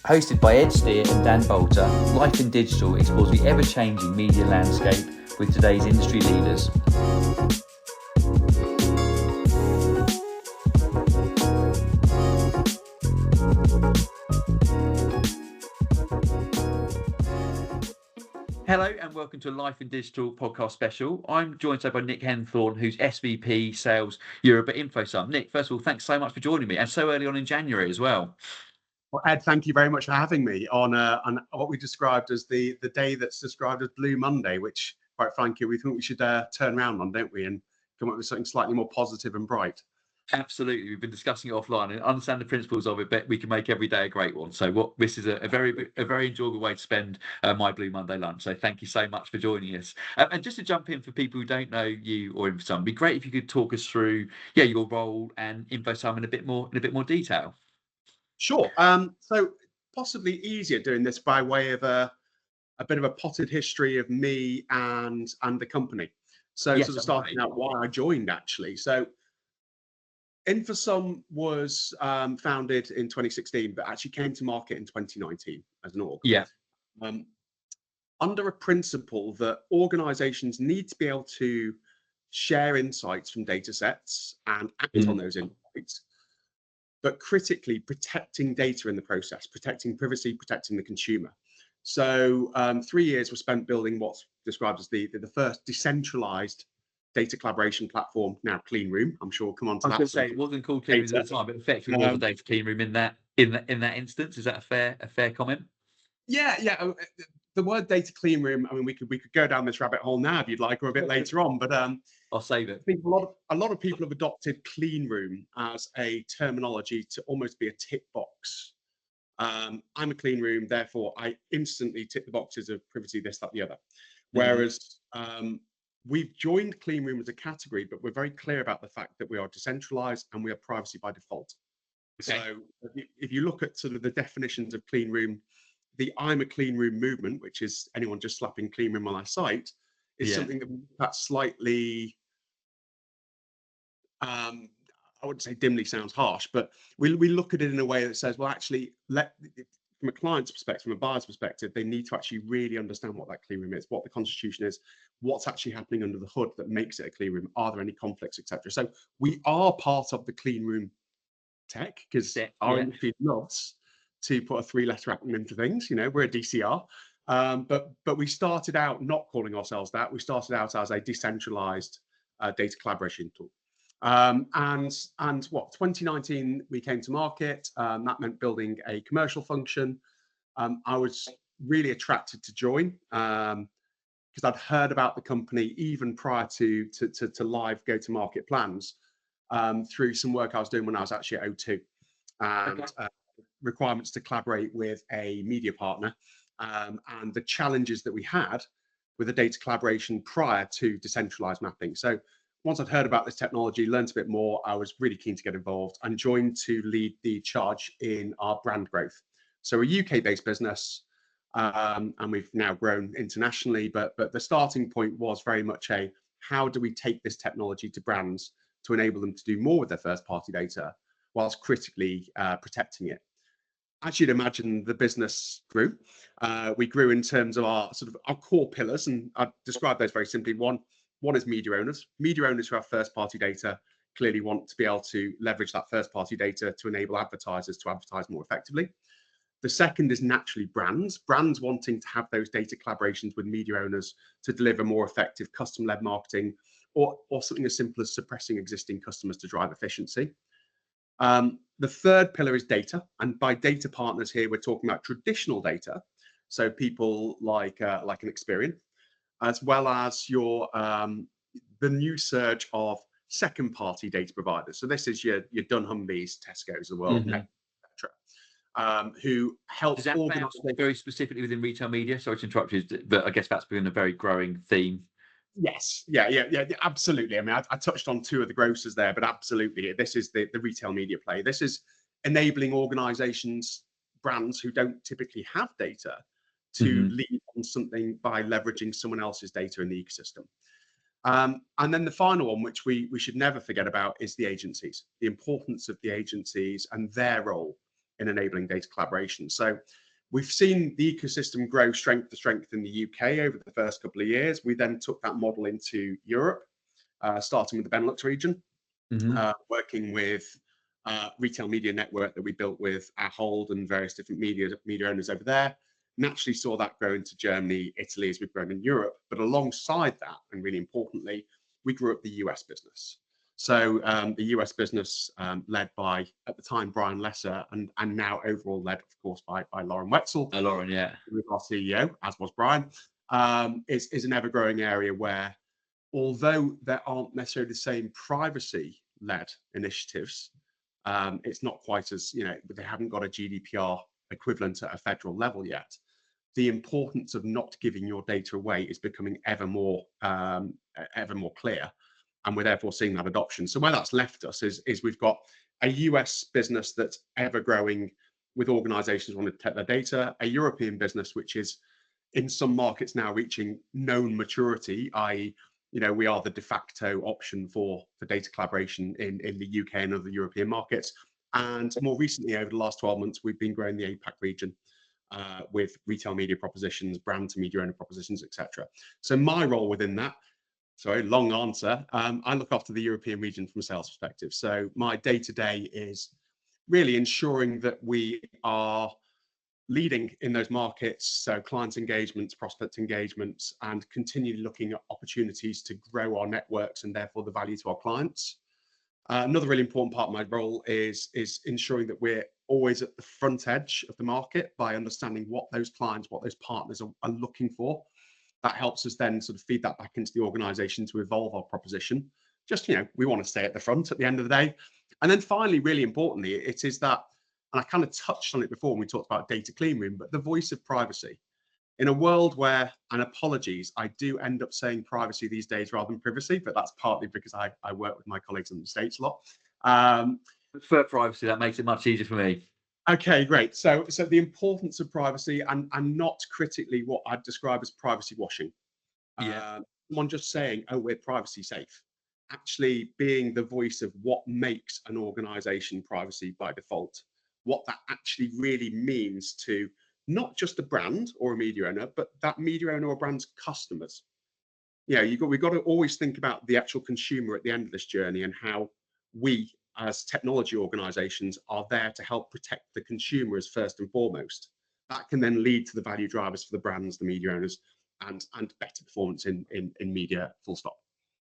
Hosted by Ed Steer and Dan Bolter, Life in Digital explores the ever-changing media landscape with today's industry leaders. Hello and welcome to a Life in Digital podcast special. I'm joined today by Nick Henthorn, who's SVP Sales Europe at InfoSum. Nick, first of all, thanks so much for joining me, and so early on in January as well. Well, Ed, thank you very much for having me on what we described as the day that's described as Blue Monday, which, quite frankly, we think we should turn around on, don't we, and come up with something slightly more positive and bright. Absolutely, we've been discussing it offline and understand the principles of it, but we can make every day a great one. So this is a very enjoyable way to spend my Blue Monday lunch. So thank you so much for joining us. And just to jump in for people who don't know you or InfoSum, it'd be great if you could talk us through your role and InfoSum in a bit more detail. Sure. So possibly easier doing this by way of a bit of a potted history of me and the company. So Yes, sort of starting out why I joined actually. So InfoSum was founded in 2016, but actually came to market in 2019 as an org. Yeah. Under a principle that organizations need to be able to share insights from data sets and act on those insights, but critically protecting data in the process, protecting privacy, protecting the consumer. So 3 years were spent building what's described as the first decentralized data collaboration platform, now clean room. I'm sure we'll come on to that. I was going to say it wasn't called clean room at the time, but effectively was a data clean room in that instance. Is that a fair comment? Yeah. The word data clean room, I mean, we could go down this rabbit hole now if you'd like, or a bit later on, but I'll save it. I think a lot of people have adopted clean room as a terminology to almost be a tick box. I'm a clean room, therefore I instantly tick the boxes of privacy, this, that, the other. Whereas we've joined clean room as a category, but we're very clear about the fact that we are decentralized and we are privacy by default. Okay. So if you look at sort of the definitions of clean room, the I'm a clean room movement, which is anyone just slapping clean room on our site, is something that's slightly, I wouldn't say dimly sounds harsh, but we look at it in a way that says, well, actually, from a client's perspective, from a buyer's perspective, they need to actually really understand what that clean room is, what the constitution is, what's actually happening under the hood that makes it a clean room, are there any conflicts, etc. So we are part of the clean room tech because our industry loves to put a 3-letter acronym to things. You know, we're a DCR, but we started out not calling ourselves that. We started out as a decentralized data collaboration tool. And 2019 we came to market. That meant building a commercial function. I was really attracted to join because I'd heard about the company even prior to live go-to-market plans through some work I was doing when I was actually at O2, and requirements to collaborate with a media partner, and the challenges that we had with the data collaboration prior to decentralized mapping. So once I'd heard about this technology, learned a bit more, I was really keen to get involved and joined to lead the charge in our brand growth. So a UK-based business, and we've now grown internationally, but the starting point was very much how do we take this technology to brands to enable them to do more with their first-party data whilst critically protecting it. As you'd imagine, the business grew. We grew in terms of our core pillars, and I'd describe those very simply. One is media owners. Media owners who have first-party data clearly want to be able to leverage that first-party data to enable advertisers to advertise more effectively. The second is naturally brands wanting to have those data collaborations with media owners to deliver more effective custom-led marketing, or something as simple as suppressing existing customers to drive efficiency. The third pillar is data, and by data partners here, we're talking about traditional data, so people like an Experian, as well as the new surge of second-party data providers. So this is your dunnhumby's, Tesco's of the world, etc., who help organize very specifically within retail media. Sorry to interrupt you, but I guess that's been a very growing theme. Yes, yeah, absolutely. I mean, I touched on two of the grocers there, but absolutely, this is the retail media play. This is enabling organizations, brands who don't typically have data, to lead on something by leveraging someone else's data in the ecosystem. And then the final one, which we should never forget about, is the agencies, the importance of the agencies and their role in enabling data collaboration. So we've seen the ecosystem grow strength to strength in the UK over the first couple of years. We then took that model into Europe, starting with the Benelux region, working with retail media network that we built with Ahold and various different media owners over there. Naturally saw that grow into Germany, Italy as we've grown in Europe. But alongside that, and really importantly, we grew up the US business. So the US business led by, at the time, Brian Lesser, and now overall led, of course, by Lauren Wetzel. Lauren, yeah. Who was our CEO, as was Brian, is an ever-growing area where, although there aren't necessarily the same privacy-led initiatives, it's not quite as, they haven't got a GDPR equivalent at a federal level yet. The importance of not giving your data away is becoming ever more clear, and we're therefore seeing that adoption. So where that's left us is we've got a US business that's ever growing with organizations wanting to protect their data, a European business which is in some markets now reaching known maturity, i.e., we are the de facto option for data collaboration in the UK and other European markets. And more recently, over the last 12 months, we've been growing the APAC region with retail media propositions, brand to media owner propositions, etc. So my role within that, sorry, long answer, I look after the European region from a sales perspective. So my day-to-day is really ensuring that we are leading in those markets, so client engagements, prospect engagements, and continue looking at opportunities to grow our networks and therefore the value to our clients. Another really important part of my role is ensuring that we're always at the front edge of the market by understanding what those clients, what those partners are looking for. That helps us then sort of feed that back into the organization to evolve our proposition. Just, we want to stay at the front at the end of the day. And then finally, really importantly, it is that, and I kind of touched on it before when we talked about data clean room, but the voice of privacy. In a world where, and apologies, I do end up saying privacy these days rather than privacy, but that's partly because I work with my colleagues in the States a lot. For privacy, that makes it much easier for me. Okay, great. So the importance of privacy and not critically what I'd describe as privacy washing. Someone just saying, oh, we're privacy safe. Actually being the voice of what makes an organization privacy by default, what that actually really means to not just a brand or a media owner, but that media owner or brand's customers. We've got to always think about the actual consumer at the end of this journey and how we as technology organizations are there to help protect the consumers first and foremost. That can then lead to the value drivers for the brands, the media owners, and better performance in media, full stop.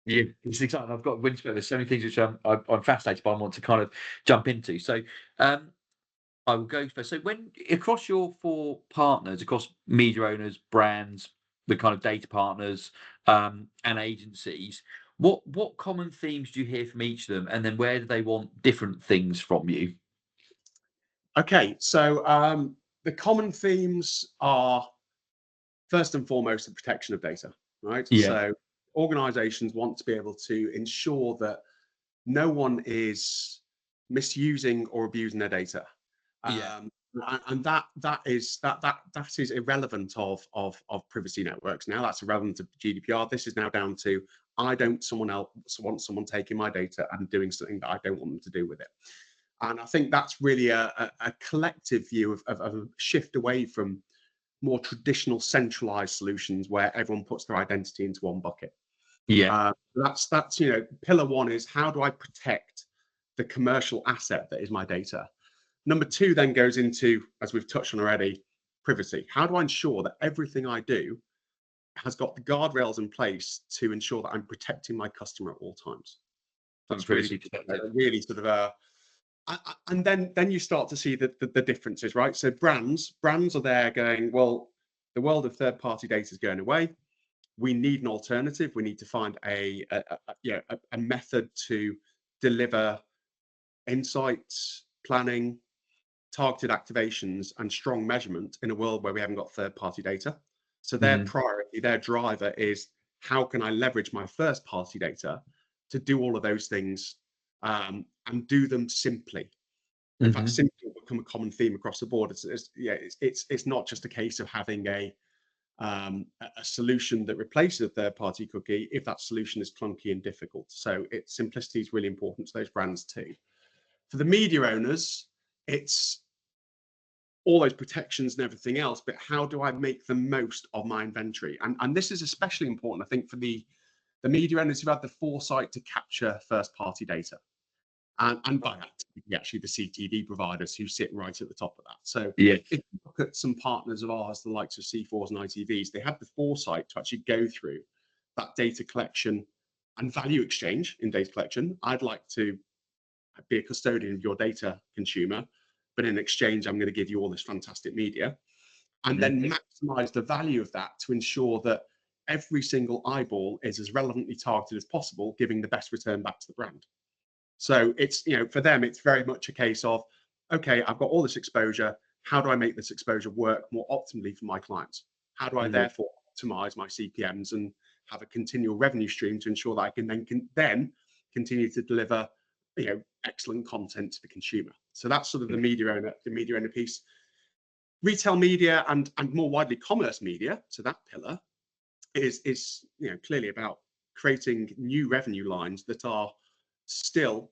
Yeah, it's exciting. I've got there's so many things which I'm fascinated by and want to kind of jump into. So I will go first. So when across your 4 partners, across media owners, brands, the kind of data partners, and agencies, what common themes do you hear from each of them, and then where do they want different things from you? Okay, so the common themes are first and foremost the protection of data, right? Yeah. So organizations want to be able to ensure that no one is misusing or abusing their data. And that is irrelevant of privacy networks. Now that's irrelevant of GDPR. This is now down to I don't want someone taking my data and doing something that I don't want them to do with it. And I think that's really a collective view of a shift away from more traditional centralized solutions where everyone puts their identity into one bucket. That's pillar one is how do I protect the commercial asset that is my data. Number 2 then goes into, as we've touched on already, privacy. How do I ensure that everything I do has got the guardrails in place to ensure that I'm protecting my customer at all times? That's really sort of and then you start to see the differences, right? So brands are there going, well, the world of third-party data is going away. We need an alternative. We need to find a method to deliver insights, planning, targeted activations, and strong measurement in a world where we haven't got third-party data. So their priority, their driver is how can I leverage my first-party data to do all of those things and do them simply. In fact, simply will become a common theme across the board. It's not just a case of having a solution that replaces a third-party cookie if that solution is clunky and difficult. So simplicity is really important to those brands too. For the media owners, it's all those protections and everything else, but how do I make the most of my inventory? And this is especially important, I think, for the media owners who have the foresight to capture first-party data. And by that, actually the CTV providers who sit right at the top of that. So Yes. if you look at some partners of ours, the likes of C4s and ITVs, they have the foresight to actually go through that data collection and value exchange in data collection. I'd like to be a custodian of your data, consumer, but in exchange, I'm going to give you all this fantastic media, and then maximize the value of that to ensure that every single eyeball is as relevantly targeted as possible, giving the best return back to the brand. So it's, for them, it's very much a case of, okay, I've got all this exposure. How do I make this exposure work more optimally for my clients? How do I therefore optimize my CPMs and have a continual revenue stream to ensure that I can then continue to deliver, excellent content to the consumer? So that's sort of the media owner piece. Retail media and more widely commerce media, so that pillar is clearly about creating new revenue lines that are still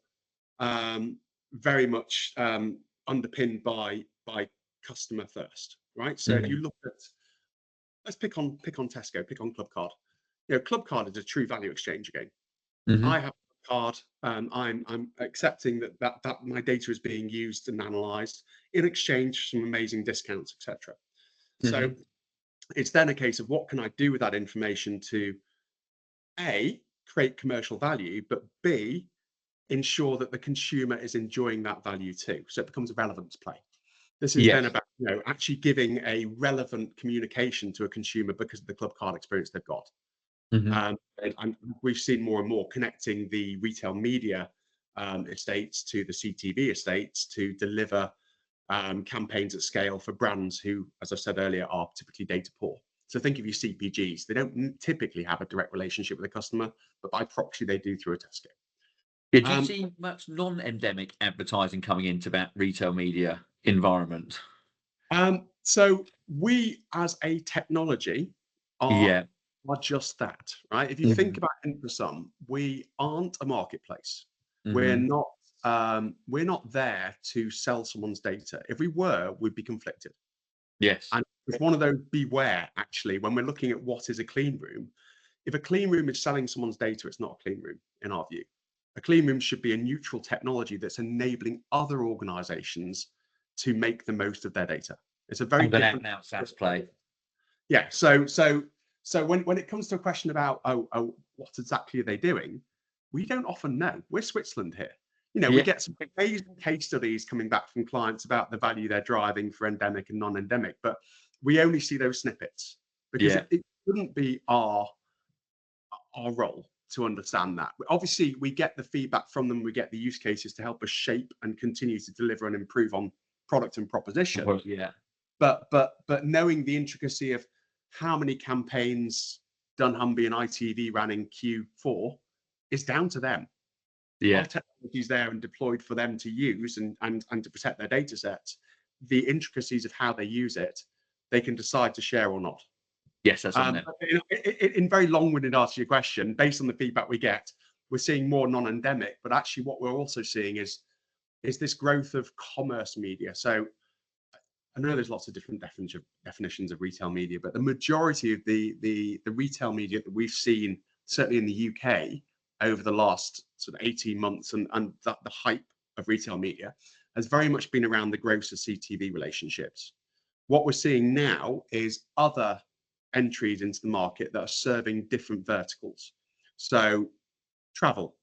very much underpinned by customer first, right? So if you look at, let's pick on Tesco, pick on Clubcard. Clubcard is a true value exchange again. I have a card, I'm accepting that my data is being used and analysed in exchange for some amazing discounts, etc. So it's then a case of what can I do with that information to A, create commercial value, but B, ensure that the consumer is enjoying that value too. So it becomes a relevance play. This is then about actually giving a relevant communication to a consumer because of the Clubcard experience they've got. And we've seen more and more connecting the retail media estates to the CTV estates to deliver campaigns at scale for brands who, as I said earlier, are typically data poor. So think of your CPGs. They don't typically have a direct relationship with the customer, but by proxy, they do through a Tesco. Yeah, do you see much non-endemic advertising coming into that retail media environment? So we, as a technology, are just that, right? If you think about InfoSum, we aren't a marketplace. We're not there to sell someone's data. If we were, we'd be conflicted. Yes. And it's one of those beware, actually, when we're looking at what is a clean room. If a clean room is selling someone's data, it's not a clean room, in our view. A clean room should be a neutral technology that's enabling other organizations to make the most of their data. It's a very different SaaS play. Yeah. So when it comes to a question about what exactly are they doing, we don't often know. We're Switzerland here. We get some amazing case studies coming back from clients about the value they're driving for endemic and non-endemic, but we only see those snippets because it wouldn't be our role to understand that. Obviously, we get the feedback from them. We get the use cases to help us shape and continue to deliver and improve on product and proposition. But knowing the intricacy of how many campaigns dunnhumby and ITV ran in Q4 is down to them. Our technology is there and deployed for them to use and to protect their data sets. The intricacies of how they use it, they can decide to share or not. Yes, that's on there. In very long-winded answer to your question, based on the feedback we get, we're seeing more non-endemic, but actually what we're also seeing is this growth of commerce media. So I know there's lots of different definitions of retail media, but the majority of the retail media that we've seen, certainly in the UK, over the last sort of 18 months and the hype of retail media has very much been around the grocer CTV relationships. What we're seeing now is other entries into the market that are serving different verticals. So travel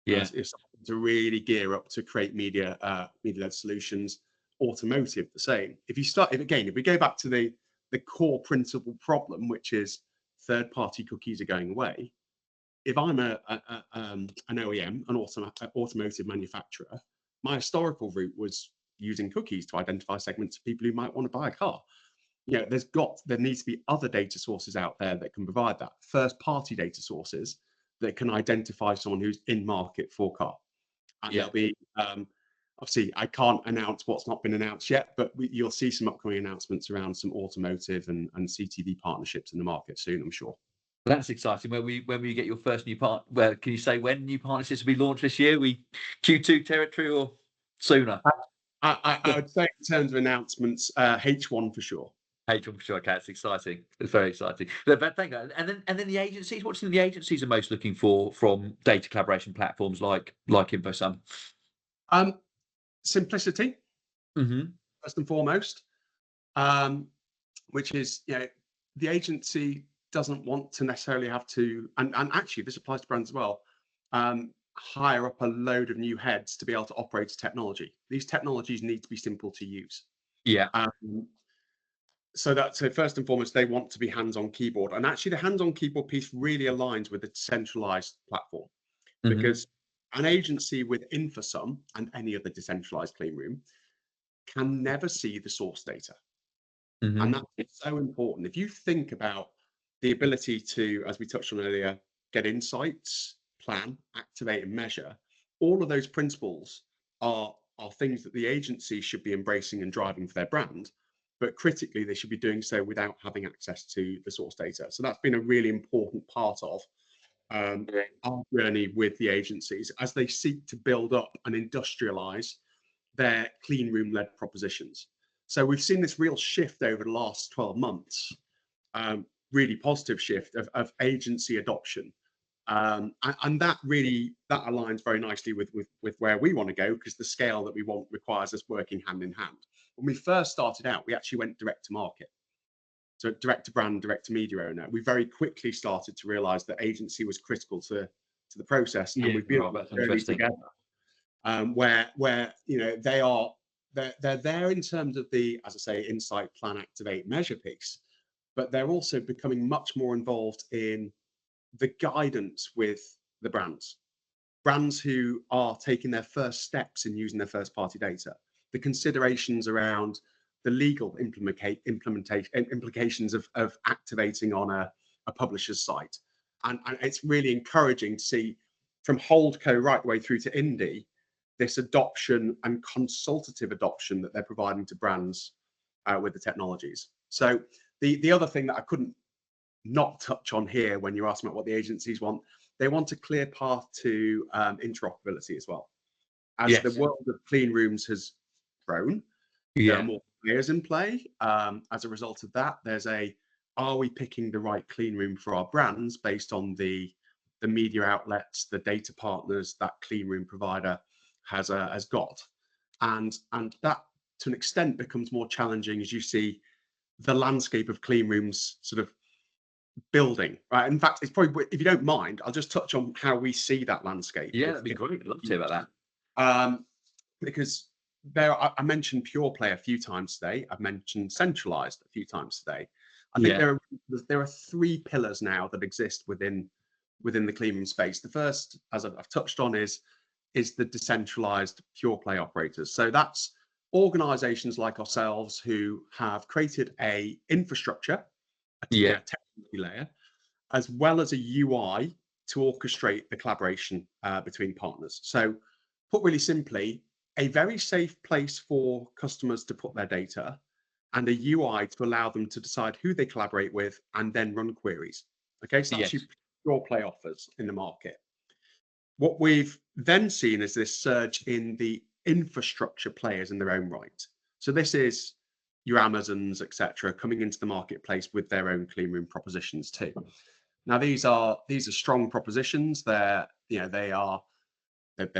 is something to really gear up to create media-led solutions. Automotive, the same. If we go back to the core principal problem, which is third-party cookies are going away. If I'm an OEM, an automotive manufacturer, my historical route was using cookies to identify segments of people who might want to buy a car. There needs to be other data sources out there that can provide that. First-party data sources that can identify someone who's in market for a car. And there'll be obviously, I can't announce what's not been announced yet, but you'll see some upcoming announcements around some automotive and CTV partnerships in the market soon, I'm sure. Well, that's exciting. When will you get your first new Well, can you say when new partnerships will be launched this year? We Q2 territory or sooner? I would say in terms of announcements, H1 for sure. H1 for sure. Okay, it's exciting. It's very exciting. But thank you. And then the agencies. What's the agencies are most looking for from data collaboration platforms like InfoSum? Simplicity, Mm-hmm. first and foremost, which is, the agency doesn't want to necessarily have to, and actually this applies to brands as well, hire up a load of new heads to be able to operate a technology. These technologies need to be simple to use. Yeah. So first and foremost, they want to be hands-on keyboard, and actually the hands-on keyboard piece really aligns with the decentralized platform, Mm-hmm. because an agency with InfoSum and any other decentralized clean room can never see the source data. Mm-hmm. And that's so important. If you think about the ability to, as we touched on earlier, get insights, plan, activate, and measure, all of those principles are things that the agency should be embracing and driving for their brand. But critically, they should be doing so without having access to the source data. So that's been a really important part of our journey with the agencies as they seek to build up and industrialize their clean room led propositions. So we've seen this real shift over the last 12 months, really positive shift of agency adoption. And that aligns very nicely with where we want to go, because the scale that we want requires us working hand in hand. When we first started out, we actually went direct to market. So direct to brand, direct to media owner. We very quickly started to realize that agency was critical to the process. And we've been together. Where they're there in terms of the, as I say, insight, plan, activate, measure piece, but they're also becoming much more involved in the guidance with the brands who are taking their first steps in using their first party data, the considerations around the legal implications of activating on a publisher's site. And it's really encouraging to see from holdco right the way through to indie, this adoption and consultative adoption that they're providing to brands with the technologies. So the other thing that I couldn't not touch on here when you're asking about what the agencies want, they want a clear path to interoperability as well. As the world of clean rooms has grown, there are more players in play. As a result of that, are we picking the right clean room for our brands based on the media outlets, the data partners that clean room provider has got, and that to an extent becomes more challenging as you see the landscape of clean rooms sort of building, right? In fact, it's probably, if you don't mind, I'll just touch on how we see that landscape. Yeah, that'd be great. I'd love to hear about that. Because I mentioned pure play a few times today. I've mentioned centralized a few times today. I think there are three pillars now that exist within the clean room space. The first, as I've touched on, is the decentralized pure play operators. So that's organizations like ourselves who have created a infrastructure, a technology layer, as well as a UI to orchestrate the collaboration between partners. So put really simply, a very safe place for customers to put their data and a UI to allow them to decide who they collaborate with and then run queries. Okay, so that's your pure play offers in the market. What we've then seen is this surge in the infrastructure players in their own right. So this is your Amazons, etc., coming into the marketplace with their own clean room propositions too. Now these are strong propositions. They're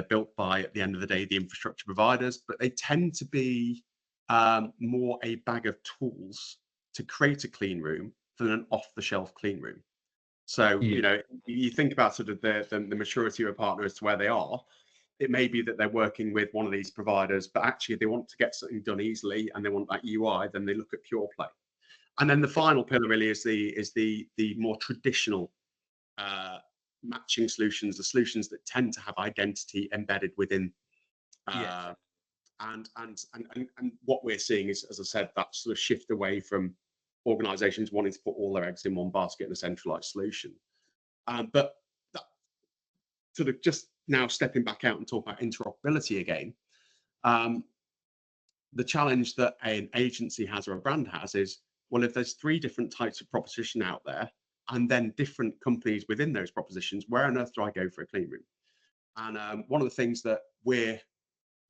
built by, at the end of the day, the infrastructure providers, but they tend to be more a bag of tools to create a clean room than an off-the-shelf clean room. So, you think about sort of the maturity of a partner as to where they are. It may be that they're working with one of these providers, but actually they want to get something done easily and they want that UI, then they look at pure play. And then the final pillar really is the more traditional matching solutions, the solutions that tend to have identity embedded within. And what we're seeing is, as I said, that sort of shift away from organizations wanting to put all their eggs in one basket in a centralized solution. But that, sort of just now stepping back out and talk about interoperability again, the challenge that an agency has or a brand has is, well, if there's three different types of proposition out there and then different companies within those propositions, where on earth do I go for a clean room? And one of the things that we're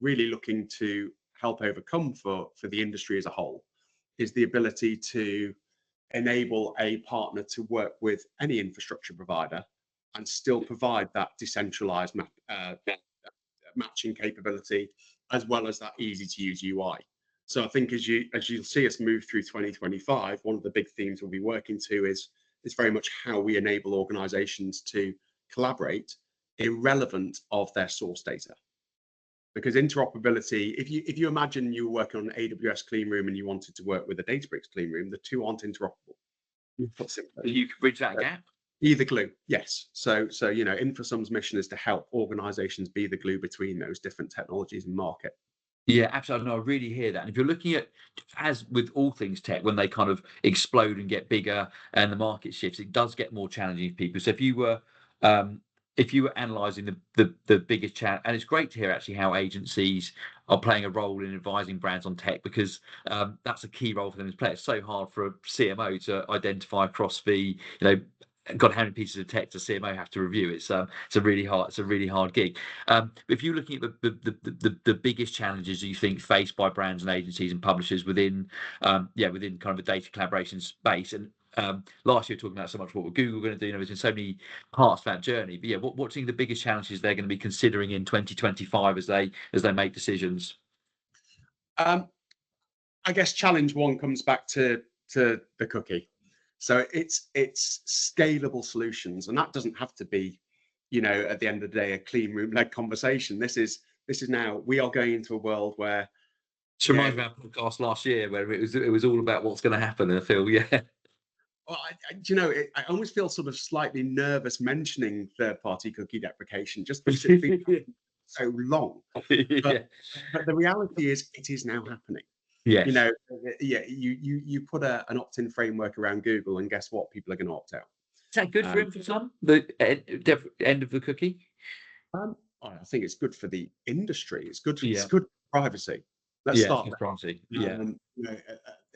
really looking to help overcome for the industry as a whole is the ability to enable a partner to work with any infrastructure provider and still provide that decentralized matching capability, as well as that easy to use UI. So I think as you'll see us move through 2025, one of the big themes we'll be working to is very much how we enable organizations to collaborate irrelevant of their source data. Because interoperability, if you imagine you were working on an AWS clean room and you wanted to work with a Databricks clean room, the two aren't interoperable. Put simply. You could bridge that gap. Be the glue, yes. So InfoSum's mission is to help organizations be the glue between those different technologies and market. Yeah, absolutely. No, I really hear that. And if you're looking at, as with all things tech, when they kind of explode and get bigger and the market shifts, it does get more challenging for people. So if you were analysing the biggest challenge, and it's great to hear actually how agencies are playing a role in advising brands on tech, because that's a key role for them to play. It's so hard for a CMO to identify across the, God, how many pieces of tech does CMO have to review? It's a really hard gig. If you're looking at the biggest challenges you think faced by brands and agencies and publishers within kind of a data collaboration space, and last year talking about so much what Google going to do, there's been so many parts of that journey. But yeah, what do you think the biggest challenges they're going to be considering in 2025 as they make decisions? I guess challenge one comes back to the cookie. So it's scalable solutions, and that doesn't have to be, at the end of the day, a clean room led conversation. This is now, we are going into a world where. It reminds me of our podcast last year where it was all about what's going to happen, and I feel Well, I almost feel sort of slightly nervous mentioning third-party cookie deprecation, just because it's been so long. But the reality is, it is now happening. Yes. You put an opt-in framework around Google, and guess what? People are going to opt out. Is that good for InfoSum, the end of the cookie? I think it's good for the industry. It's good. It's good for privacy. Let's start with privacy.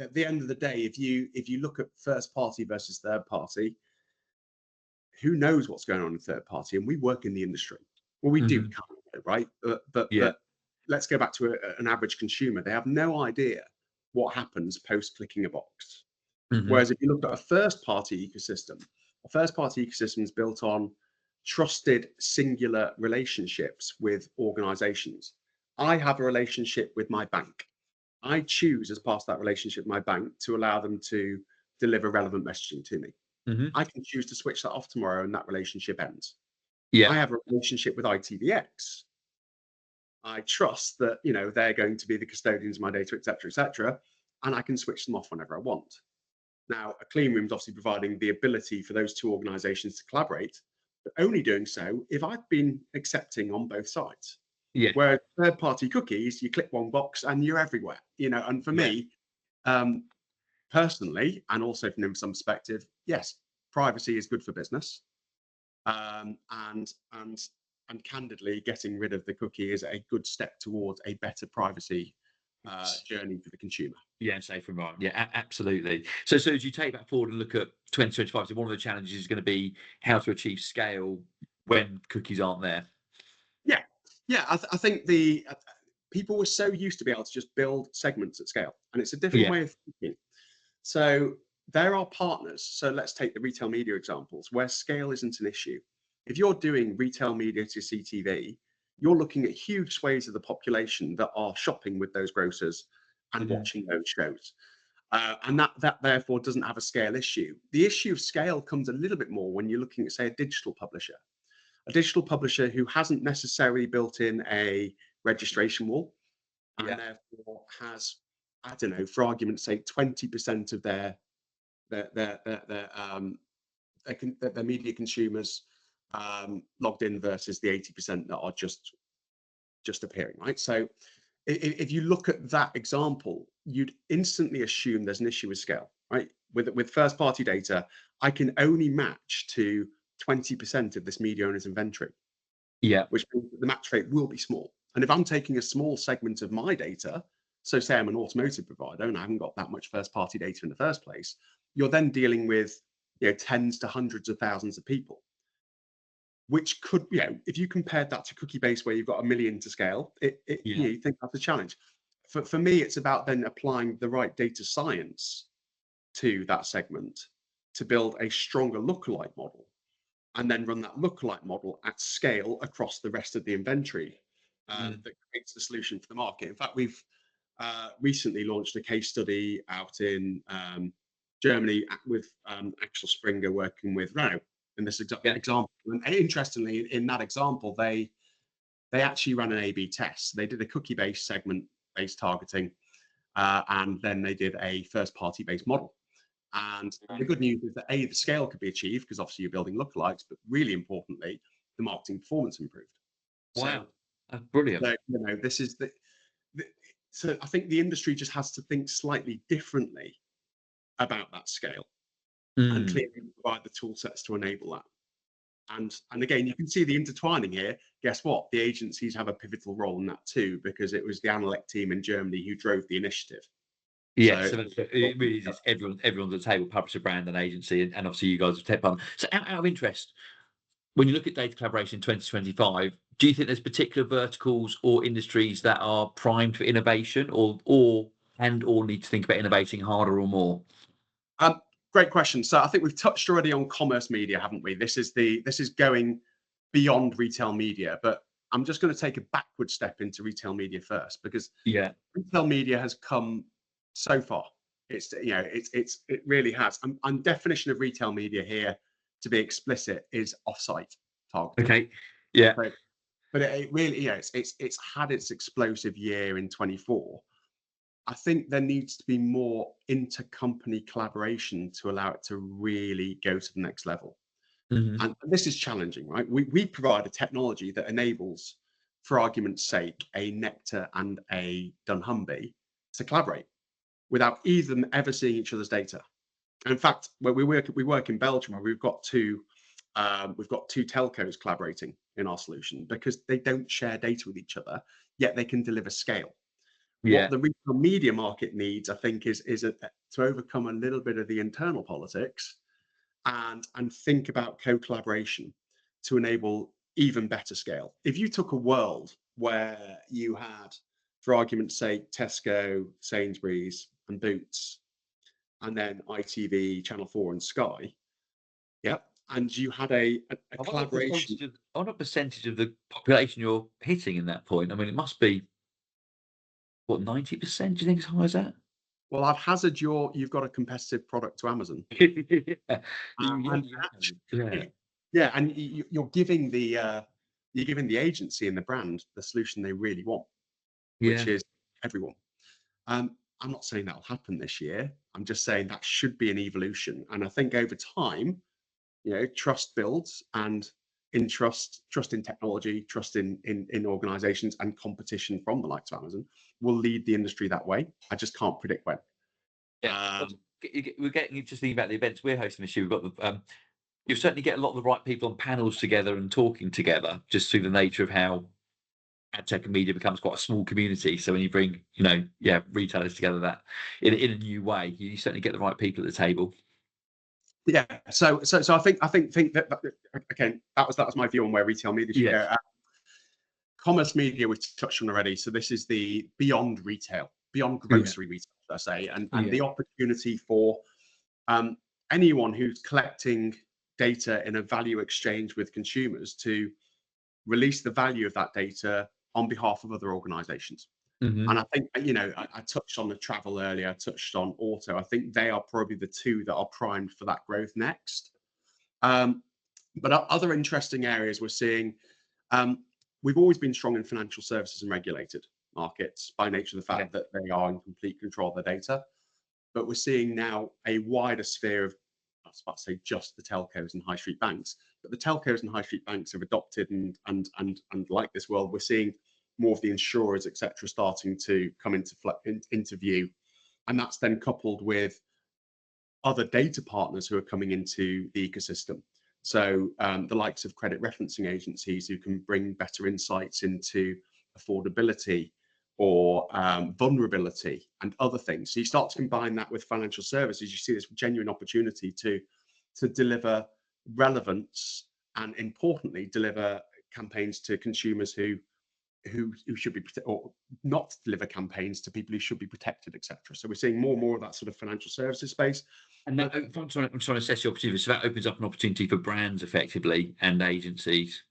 At the end of the day, if you look at first party versus third party, who knows what's going on in third party? And we work in the industry. Well, we do, right? But let's go back to an average consumer. They have no idea what happens post clicking a box. Whereas if you look at a first party ecosystem is built on trusted singular relationships with organizations. I have a relationship with my bank. I choose, as part of that relationship with my bank, to allow them to deliver relevant messaging to me. I can choose to switch that off tomorrow and that relationship ends. I have a relationship with ITVX. I trust that they're going to be the custodians of my data, etc., and I can switch them off whenever I want. Now, a clean room is obviously providing the ability for those two organizations to collaborate, but only doing so if I've been accepting on both sides. Where third-party cookies, you click one box and you're everywhere. And for me, personally, and also from some perspective, yes, privacy is good for business. And candidly, getting rid of the cookie is a good step towards a better privacy journey for the consumer. Yeah, safe environment. Yeah, absolutely. So as you take that forward and look at 2025, so one of the challenges is going to be how to achieve scale when cookies aren't there. I think the people were so used to be able to just build segments at scale, and it's a different way of thinking. So there are partners. So let's take the retail media examples where scale isn't an issue. If you're doing retail media to CTV, you're looking at huge swathes of the population that are shopping with those grocers and watching those shows. And that therefore doesn't have a scale issue. The issue of scale comes a little bit more when you're looking at, say, a digital publisher who hasn't necessarily built in a registration wall, and therefore has, I don't know, for argument's sake, 20% of their media consumers logged in versus the 80% that are just appearing, right? So if you look at that example, you'd instantly assume there's an issue with scale, right? With first party data, I can only match to 20% of this media owner's inventory, which means that the match rate will be small. And if I'm taking a small segment of my data, so say I'm an automotive provider and I haven't got that much first party data in the first place, you're then dealing with tens to hundreds of thousands of people, which could, if you compared that to cookie based where you've got 1 million to scale, you think that's a challenge. for me, it's about then applying the right data science to that segment to build a stronger lookalike model, and then run that lookalike model at scale across the rest of the inventory that creates the solution for the market. In fact, we've recently launched a case study out in Germany with Axel Springer working with Renault in this example. And interestingly, in that example, they actually ran an A/B test. They did a cookie-based segment-based targeting, and then they did a first-party based model. And the good news is that the scale could be achieved because obviously you're building lookalikes, but really importantly, the marketing performance improved. Wow, that's brilliant. So, this is so I think the industry just has to think slightly differently about that scale and clearly provide the tool sets to enable that. And again, you can see the intertwining here. Guess what? The agencies have a pivotal role in that too, because it was the Analec team in Germany who drove the initiative. Yes, so it really is everyone's at the table, publisher, brand, and agency, and obviously you guys have tech partner. So out of interest, when you look at data collaboration in 2025, do you think there's particular verticals or industries that are primed for innovation, or need to think about innovating harder or more? Great question. So I think we've touched already on commerce media, haven't we? This is going beyond retail media, but I'm just going to take a backward step into retail media first, because retail media has come so far. It really has. And definition of retail media here, to be explicit, is offsite targeting. Okay. Yeah. But it really, it's had its explosive year in 24. I think there needs to be more intercompany collaboration to allow it to really go to the next level. And this is challenging, right? We provide a technology that enables, for argument's sake, a Nectar and a dunnhumby to collaborate without either them ever seeing each other's data. And in fact, where we work in Belgium, where we've got two telcos collaborating in our solution because they don't share data with each other, yet they can deliver scale. What the retail media market needs, I think, is to overcome a little bit of the internal politics and think about co-collaboration to enable even better scale. If you took a world where you had, for argument's sake, Tesco, Sainsbury's, and Boots, and then ITV, Channel 4, and Sky, and you had a collaboration. What percentage of the population you're hitting in that point? I mean, it must be, what, 90%? Do you think as high as that? Well, I'd hazard you've got a competitive product to Amazon. And you're giving the agency and the brand the solution they really want, which is everyone. I'm not saying that'll happen this year. I'm just saying that should be an evolution. And I think over time, trust builds, and trust in technology, trust in organizations, and competition from the likes of Amazon will lead the industry that way. I just can't predict when. We're getting just thinking about the events we're hosting this year. We've got you certainly get a lot of the right people on panels together and talking together, just through the nature of how ad tech and media becomes quite a small community. So when you bring retailers together that in a new way, you certainly get the right people at the table. Yeah, so I think that again, that was my view on where retail media should go. Commerce media we've touched on already. So this is the beyond retail, beyond grocery retail, I say, and the opportunity for anyone who's collecting data in a value exchange with consumers to release the value of that data on behalf of other organizations. And I think, I touched on the travel earlier, I touched on auto. I think they are probably the two that are primed for that growth next. But other interesting areas we're seeing, we've always been strong in financial services and regulated markets by nature of the fact that they are in complete control of their data. But we're seeing now a wider sphere of, I was about to say just the telcos and high street banks, but the telcos and high street banks have adopted and like this world, we're seeing more of the insurers, etc., starting to come into view. And that's then coupled with other data partners who are coming into the ecosystem. So the likes of credit referencing agencies who can bring better insights into affordability or vulnerability and other things. So you start to combine that with financial services, you see this genuine opportunity to deliver relevance and, importantly, deliver campaigns to consumers who who should be or not deliver campaigns to people who should be protected, etc. So we're seeing more and more of that sort of financial services space. And that, I'm trying to assess the opportunity. So that opens up an opportunity for brands effectively and agencies.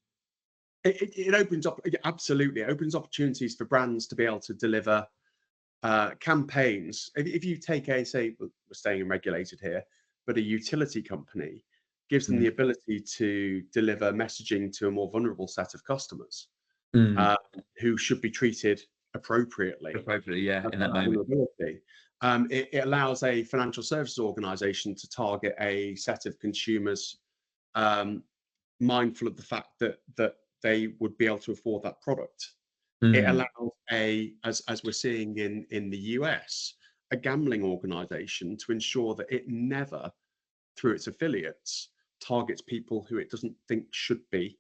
It opens up, absolutely, it opens opportunities for brands to be able to deliver campaigns. If you take say, we're staying in regulated here, but a utility company gives them the ability to deliver messaging to a more vulnerable set of customers who should be treated appropriately. Appropriately, yeah, in that moment. It allows a financial services organization to target a set of consumers mindful of the fact that they would be able to afford that product. It allows as we're seeing in the US, a gambling organization to ensure that it never, through its affiliates, targets people who it doesn't think should be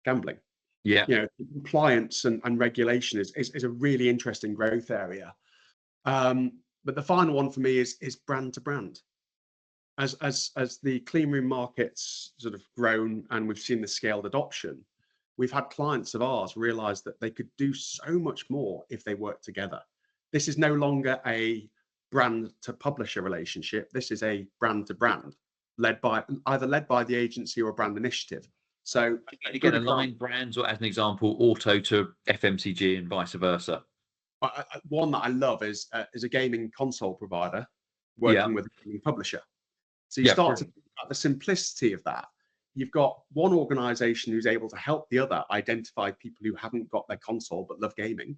gambling. Yeah. Compliance and regulation is a really interesting growth area. But the final one for me is brand to brand. As the clean room markets sort of grown and we've seen the scaled adoption, we've had clients of ours realize that they could do so much more if they work together. This is no longer a brand to publisher relationship. This is a brand to brand, led by the agency or a brand initiative. So again, aligned brands, or as an example, auto to FMCG and vice versa. One that I love is a gaming console provider working with a gaming publisher. So you start to think about the simplicity of that. You've got one organization who's able to help the other identify people who haven't got their console but love gaming.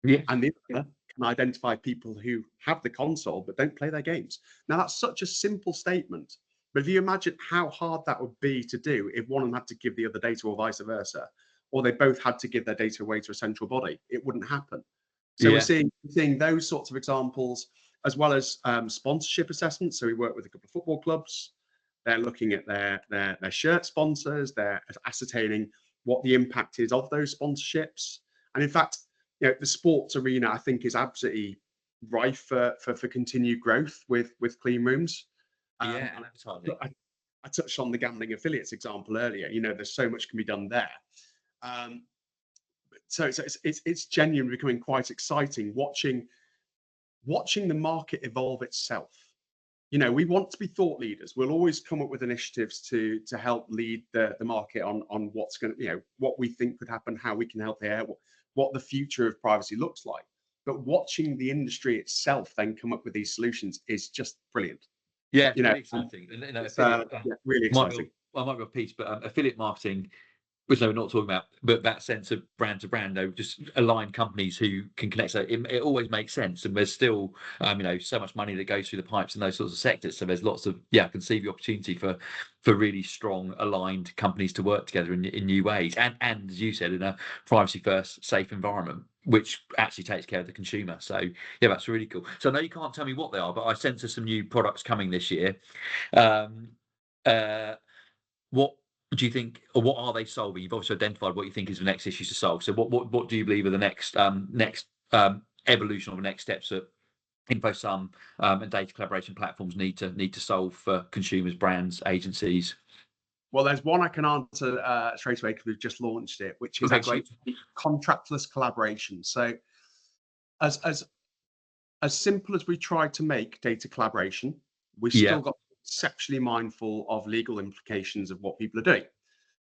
And the other can identify people who have the console but don't play their games. Now, that's such a simple statement. But if you imagine how hard that would be to do if one of them had to give the other data or vice versa, or they both had to give their data away to a central body, it wouldn't happen. So we're seeing those sorts of examples, as well as sponsorship assessments. So we work with a couple of football clubs. They're looking at their shirt sponsors. They're ascertaining what the impact is of those sponsorships. And in fact, the sports arena, I think, is absolutely rife for continued growth with clean rooms. And advertising. I touched on the gambling affiliates example earlier. There's so much can be done there. So it's genuinely becoming quite exciting watching the market evolve itself. We want to be thought leaders. We'll always come up with initiatives to help lead the market on what's going to, what we think could happen, how we can help there, what the future of privacy looks like. But watching the industry itself then come up with these solutions is just brilliant. Yeah, really exciting. Really exciting. I might be a piece, but affiliate marketing, which we're not talking about, but that sense of brand to brand, though, just aligned companies who can connect. So it always makes sense, and there's still, so much money that goes through the pipes in those sorts of sectors. So there's lots of, I can see the opportunity for really strong, aligned companies to work together in new ways, and as you said, in a privacy first, safe environment, which actually takes care of the consumer. So that's really cool. So I know you can't tell me what they are, but I sense there's some new products coming this year. What do you think, or what are they solving? You've obviously identified what you think is the next issues to solve. So what do you believe are the next evolution or the next steps that InfoSum and data collaboration platforms need to solve for consumers, brands, agencies? Well, there's one I can answer straight away because we've just launched it, which is actually contractless collaboration. So as simple as we tried to make data collaboration, we still got exceptionally mindful of legal implications of what people are doing.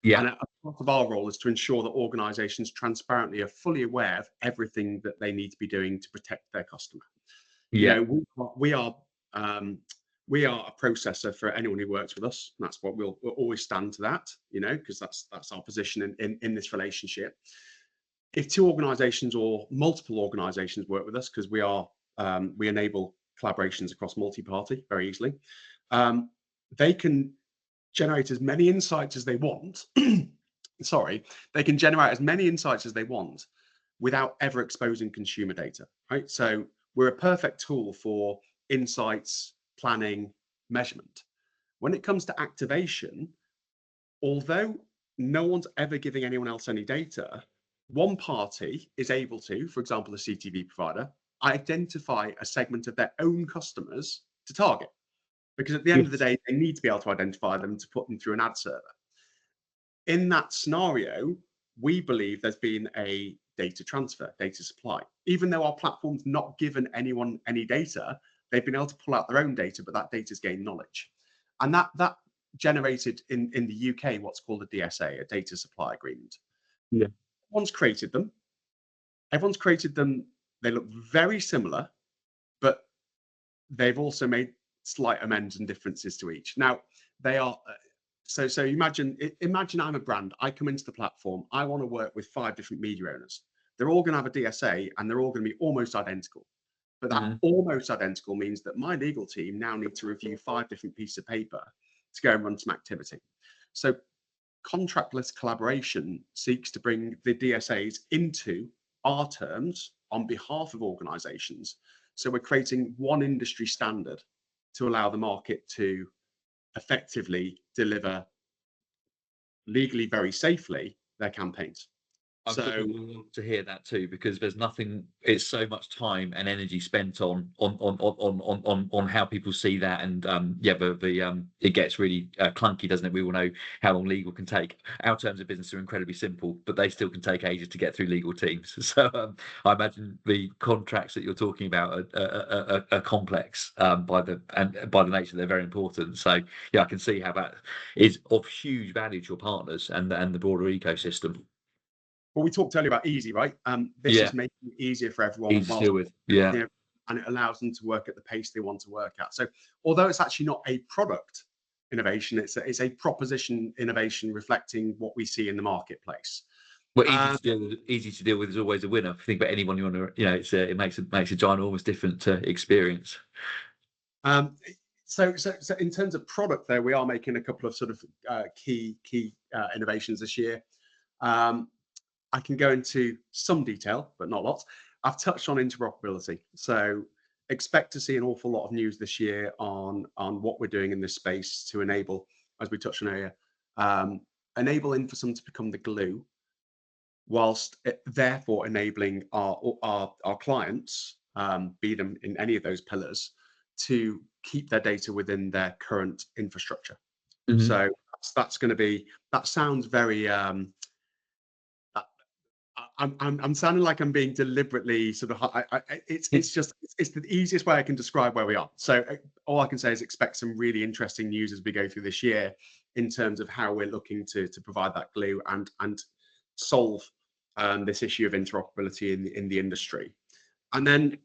And a part of our role is to ensure that organizations transparently are fully aware of everything that they need to be doing to protect their customer. We are a processor for anyone who works with us. And that's what we'll always stand to that, because that's our position in this relationship. If two organizations or multiple organizations work with us, because we enable collaborations across multi-party very easily, they can generate as many insights as they want. They can generate as many insights as they want without ever exposing consumer data, right? So we're a perfect tool for insights, planning, measurement. When it comes to activation, although no one's ever giving anyone else any data, one party is able to, for example, a CTV provider, identify a segment of their own customers to target. Because at the end of the day, they need to be able to identify them to put them through an ad server. In that scenario, we believe there's been a data transfer, data supply. Even though our platform's not given anyone any data, they've been able to pull out their own data, but that data's gained knowledge. And that generated in the UK what's called a DSA, a data supply agreement. Yeah. Everyone's created them. They look very similar, but they've also made slight amends and differences to each. Now, they are so imagine I'm a brand. I come into the platform. I want to work with 5 different media owners. They're all going to have a DSA, and they're all going to be almost identical. But that almost identical means that my legal team now need to review 5 different pieces of paper to go and run some activity. So contractless collaboration seeks to bring the DSAs into our terms on behalf of organizations. So we're creating one industry standard to allow the market to effectively deliver legally very safely their campaigns. I'm sure people will want to hear that too, because there's nothing. It's so much time and energy spent on how people see that, and it gets really clunky, doesn't it? We all know how long legal can take. Our terms of business are incredibly simple, but they still can take ages to get through legal teams. So I imagine the contracts that you're talking about are complex by the nature. They're very important. So yeah, I can see how that is of huge value to your partners and the broader ecosystem. Well, we talked earlier about easy, right? This is making it easier for everyone. Easy to deal with, and it allows them to work at the pace they want to work at. So although it's actually not a product innovation, it's a proposition innovation reflecting what we see in the marketplace. Well, easy to deal with is always a winner. If you think about anyone you want to, it makes a ginormous different experience. So in terms of product, there we are making a couple of sort of key innovations this year. I can go into some detail, but not lots. I've touched on interoperability. So expect to see an awful lot of news this year on what we're doing in this space to enable, as we touched on earlier, enable InfoSum to become the glue, whilst therefore enabling our clients, be them in any of those pillars, to keep their data within their current infrastructure. So that's going to be, that sounds very I'm sounding like I'm being deliberately sort of. It's the easiest way I can describe where we are. So all I can say is expect some really interesting news as we go through this year in terms of how we're looking to provide that glue and solve this issue of interoperability in the industry. And then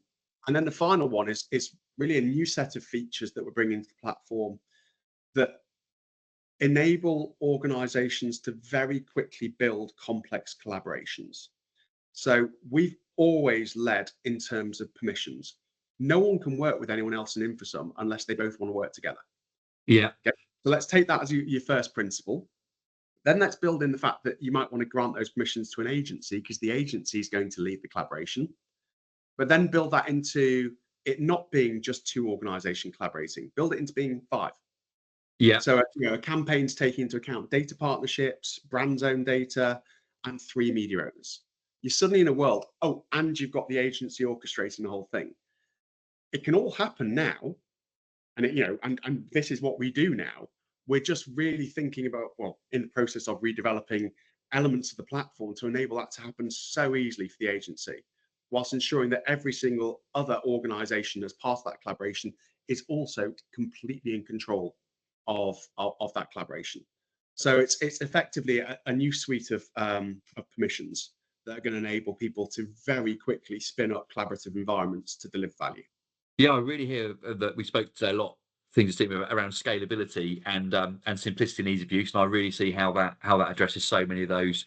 the final one is really a new set of features that we're bringing to the platform that enable organizations to very quickly build complex collaborations. So we've always led in terms of permissions. No one can work with anyone else in InfoSum unless they both want to work together. Yeah. Okay. So let's take that as your first principle. Then let's build in the fact that you might want to grant those permissions to an agency because the agency is going to lead the collaboration. But then build that into it not being just 2 organizations collaborating. Build it into being 5. Yeah. So a campaign's taking into account data partnerships, brand own data, and 3 media owners. You're suddenly in a world, and you've got the agency orchestrating the whole thing. It can all happen now, and and this is what we do now. We're just really thinking about, in the process of redeveloping elements of the platform to enable that to happen so easily for the agency, whilst ensuring that every single other organization as part of that collaboration is also completely in control of that collaboration. So it's effectively a new suite of permissions that are going to enable people to very quickly spin up collaborative environments to deliver value. Yeah, I really hear that we spoke to a lot of things around scalability and simplicity and ease of use, and I really see how that addresses so many of those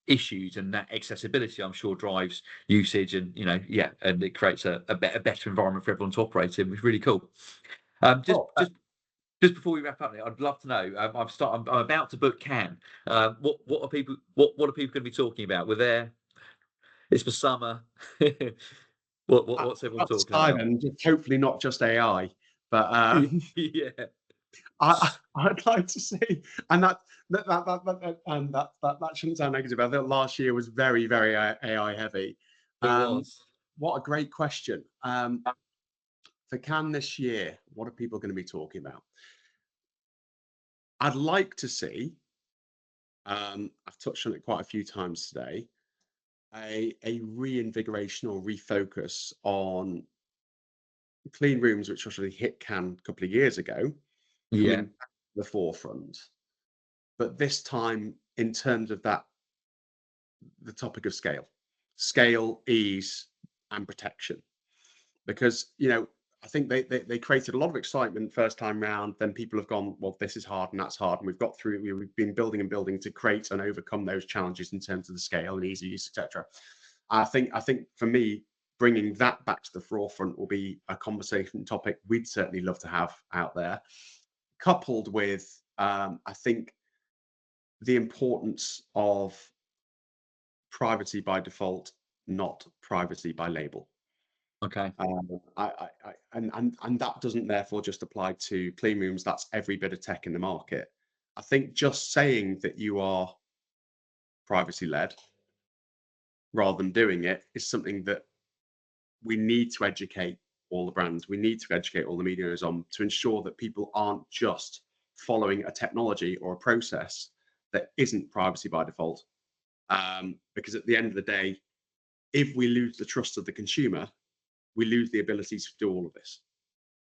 issues, and that accessibility I'm sure drives usage, and and it creates a better environment for everyone to operate in, which is really cool. Just before we wrap up, I'd love to know. I'm about to book Cannes. What are people going to be talking about? It's for summer. What's everyone talking about? And hopefully not just AI, but Yeah. I'd like to see, and that shouldn't sound negative. I think last year was very, very AI heavy. It was. What a great question. For Cannes this year, what are people going to be talking about? I'd like to see, I've touched on it quite a few times today, a reinvigoration or refocus on clean rooms, which actually hit Cannes a couple of years ago, Yeah. coming back to the forefront. But this time, in terms of that, the topic of scale, ease, and protection. Because, I think they created a lot of excitement first time round. Then people have gone, well, this is hard and that's hard. And we've been building and building to create and overcome those challenges in terms of the scale and easy use, etc. I think for me, bringing that back to the forefront will be a conversation topic we'd certainly love to have out there, coupled with, I think, the importance of privacy by default, not privacy by label. Okay. And that doesn't therefore just apply to clean rooms. That's every bit of tech in the market. I think just saying that you are privacy led rather than doing it is something that we need to educate all the brands. We need to educate all the media owners on, to ensure that people aren't just following a technology or a process that isn't privacy by default. Because at the end of the day, if we lose the trust of the consumer, we lose the ability to do all of this.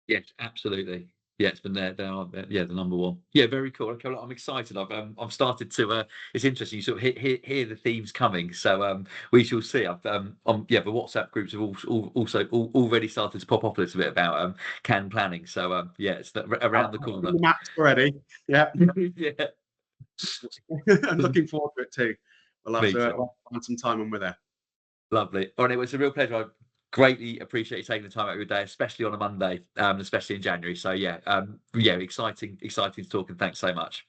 Yes, absolutely. Yeah, it's been there. They are, yeah, the number one. Yeah, very cool. Okay, well, I'm excited. I've started to. It's interesting. You sort of hear the themes coming. So we shall see. The WhatsApp groups have also already started to pop up a little bit about can planning. So yeah, it's around the corner. The maps already. Yeah. Yeah. I'm looking forward to it too. We'll have to find some time when we're there. Lovely. All right, it was a real pleasure. I greatly appreciate you taking the time out of your day, especially on a Monday, especially in January. So yeah, exciting to talk, and thanks so much.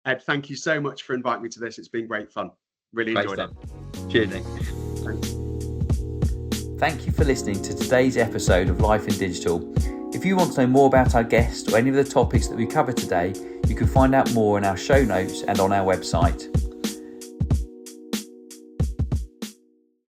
Ed, thank you so much for inviting me to this. It's been great fun. Really enjoyed it. Cheers, Nick. Thanks. Thank you for listening to today's episode of Life in Digital. If you want to know more about our guest or any of the topics that we covered today, you can find out more in our show notes and on our website.